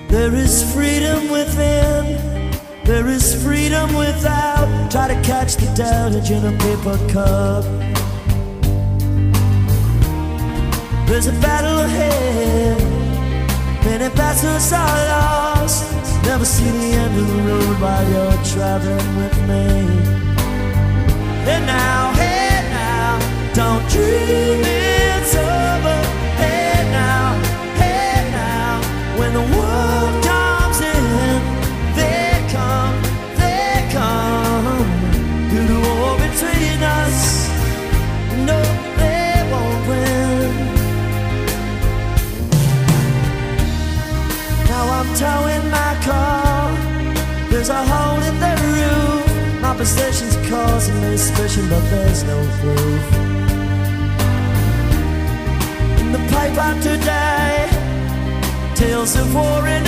There is freedom within, there is freedom without. Try to catch the deluge in a paper cup. There's a battle ahead, many battles are lost. Never see the end of the road while you're traveling with me. Hey now, don't dream it's over. Hey now, when the world comes in, they come through the war between us. No, they won't win. Now I'm towing my car, there's a hole in the roof. My possessions causing me suspicion, but there's no proof. In the paper today, tales of war in